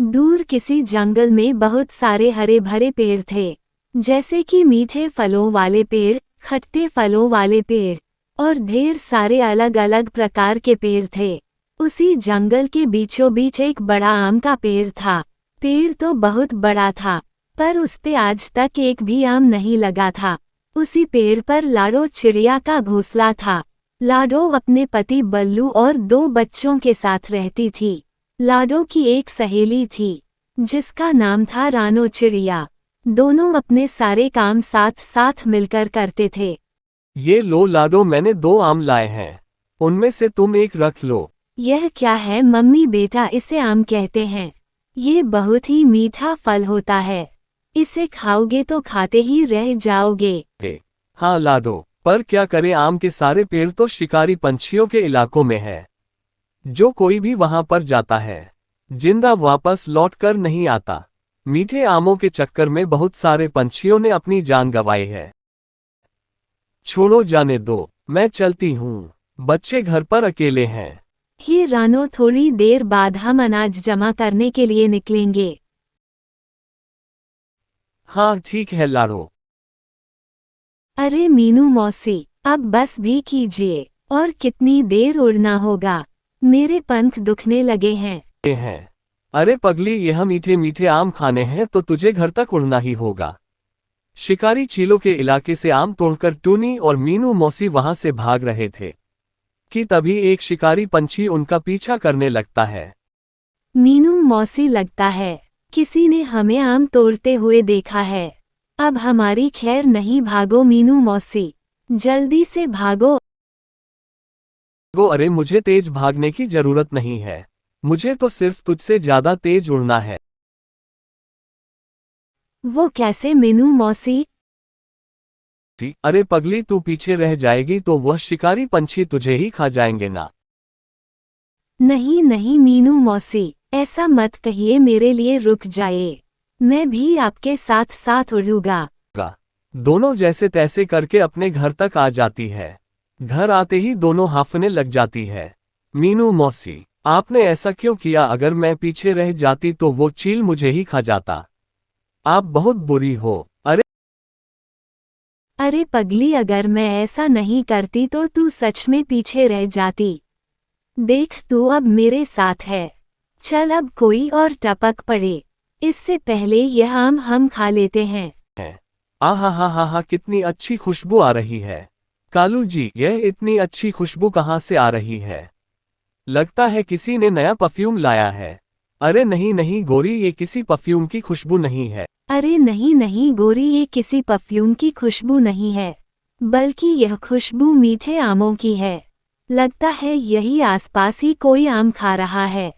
दूर किसी जंगल में बहुत सारे हरे भरे पेड़ थे, जैसे कि मीठे फलों वाले पेड़, खट्टे फलों वाले पेड़ और ढेर सारे अलग अलग प्रकार के पेड़ थे। उसी जंगल के बीचों बीच एक बड़ा आम का पेड़ था। पेड़ तो बहुत बड़ा था, पर उस पे आज तक एक भी आम नहीं लगा था। उसी पेड़ पर लाडो चिड़िया का घोंसला था। लाडो अपने पति बल्लू और 2 बच्चों के साथ रहती थी। लाडो की एक सहेली थी, जिसका नाम था रानो चिड़िया। दोनों अपने सारे काम साथ साथ मिलकर करते थे। ये लो लाडो, मैंने 2 आम लाए हैं, उनमें से तुम एक रख लो। यह क्या है मम्मी बेटा, इसे आम कहते हैं। ये बहुत ही मीठा फल होता है, इसे खाओगे तो खाते ही रह जाओगे। हाँ लाडो, पर क्या करें, आम के सारे पेड़ तो शिकारी पंछियों के इलाकों में है। जो कोई भी वहां पर जाता है, जिंदा वापस लौट कर नहीं आता। मीठे आमों के चक्कर में बहुत सारे पंछियों ने अपनी जान गंवाई है। छोड़ो, जाने दो, मैं चलती हूँ, बच्चे घर पर अकेले हैं। ही रानो, थोड़ी देर बाद हम अनाज जमा करने के लिए निकलेंगे। हाँ ठीक है लाडो। अरे मीनू मौसी, अब बस भी कीजिए, और कितनी देर उड़ना होगा, मेरे पंख दुखने लगे हैं। अरे पगली, यह मीठे मीठे आम खाने हैं तो तुझे घर तक उड़ना ही होगा। शिकारी चीलों के इलाके से आम तोड़कर टूनी और मीनू मौसी वहां से भाग रहे थे कि तभी एक शिकारी पंछी उनका पीछा करने लगता है। मीनू मौसी, लगता है किसी ने हमें आम तोड़ते हुए देखा है। अब हमारी खैर नहीं, भागो मीनू मौसी, जल्दी से भागो। अरे मुझे तेज भागने की जरूरत नहीं है, मुझे तो सिर्फ तुझसे ज्यादा तेज उड़ना है। वो कैसे मीनू मौसी? अरे पगली, तू पीछे रह जाएगी तो वह शिकारी पंछी तुझे ही खा जाएंगे ना। नहीं नहीं मीनू मौसी, ऐसा मत कहिए, मेरे लिए रुक जाइए, मैं भी आपके साथ साथ उड़ूंगा। दोनों जैसे तैसे करके अपने घर तक आ जाती है। घर आते ही दोनों हांफने लग जाती है। मीनू मौसी, आपने ऐसा क्यों किया? अगर मैं पीछे रह जाती तो वो चील मुझे ही खा जाता। आप बहुत बुरी हो। अरे पगली, अगर मैं ऐसा नहीं करती तो तू सच में पीछे रह जाती। देख, तू अब मेरे साथ है, चल अब कोई और टपक पड़े, इससे पहले यह आम हम खा लेते हैं। हा, कितनी अच्छी खुशबू आ रही है। कालू जी, यह इतनी अच्छी खुशबू कहाँ से आ रही है? लगता है किसी ने नया परफ्यूम लाया है। अरे नहीं नहीं गोरी, ये किसी परफ्यूम की खुशबू नहीं है। अरे नहीं नहीं गोरी, ये किसी परफ्यूम की खुशबू नहीं है, बल्कि यह खुशबू मीठे आमों की है। लगता है यही आसपास ही कोई आम खा रहा है।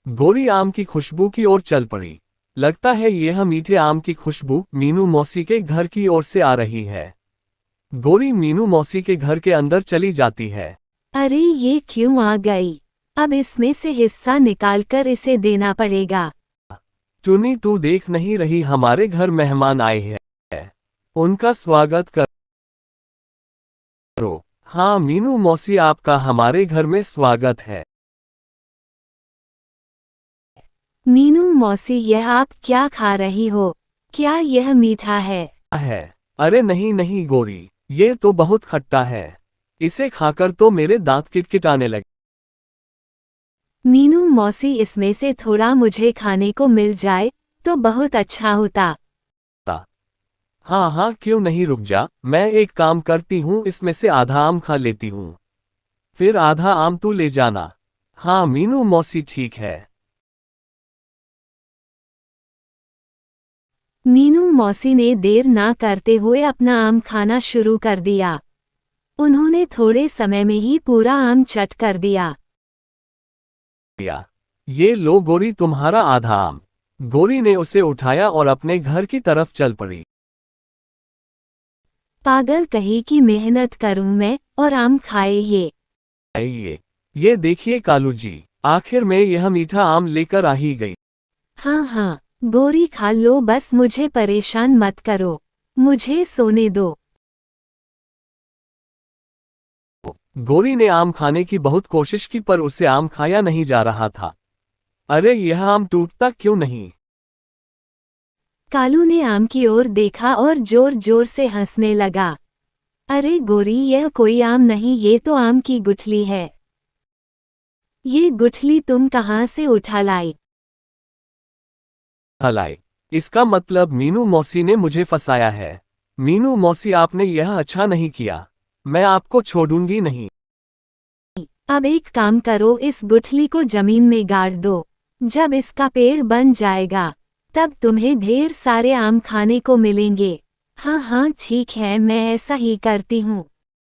गोरी आम की खुशबू की ओर चल पड़ी। लगता है यह मीठे आम की खुशबू मीनू मौसी के घर की ओर से आ रही है। गोरी मीनू मौसी के घर के अंदर चली जाती है। अरे ये क्यों आ गई? अब इसमें से हिस्सा निकालकर इसे देना पड़ेगा। टूनी, तू देख नहीं रही, हमारे घर मेहमान आए हैं, उनका स्वागत करो। हाँ मीनू मौसी, आपका हमारे घर में स्वागत है। मीनू मौसी, यह आप क्या खा रही हो? क्या यह मीठा है? अरे नहीं नहीं गोरी, ये तो बहुत खट्टा है, इसे खाकर तो मेरे दांत किटकिटाने लगे। मीनू मौसी, इसमें से थोड़ा मुझे खाने को मिल जाए तो बहुत अच्छा होता। हाँ हाँ क्यों नहीं, रुक जा, मैं एक काम करती हूँ, इसमें से आधा आम खा लेती हूँ, फिर आधा आम तू ले जाना। हाँ मीनू मौसी, ठीक है। मीनू मौसी ने देर ना करते हुए अपना आम खाना शुरू कर दिया। उन्होंने थोड़े समय में ही पूरा आम चट कर दिया। ये लो गोरी, तुम्हारा आधा आम। गोरी ने उसे उठाया और अपने घर की तरफ चल पड़ी। पागल कहीं की मेहनत करूं मैं और आम खाए ये देखिए कालू जी, आखिर में यह मीठा आम लेकर आ ही गई। हाँ हाँ गोरी, खा लो, बस मुझे परेशान मत करो, मुझे सोने दो। गोरी ने आम खाने की बहुत कोशिश की, पर उसे आम खाया नहीं जा रहा था। अरे यह आम टूटता क्यों नहीं? कालू ने आम की ओर देखा और जोर जोर से हंसने लगा। अरे गोरी, यह कोई आम नहीं, ये तो आम की गुठली है। ये गुठली तुम कहाँ से उठा लाई? हलाई, इसका मतलब मीनू मौसी ने मुझे फंसाया है। मीनू मौसी, आपने यह अच्छा नहीं किया। मैं आपको छोड़ूंगी नहीं। अब एक काम करो, इस गुठली को जमीन में गाड़ दो। जब इसका पेड़ बन जाएगा तब तुम्हें ढेर सारे आम खाने को मिलेंगे। हाँ हाँ ठीक है, मैं ऐसा ही करती हूँ।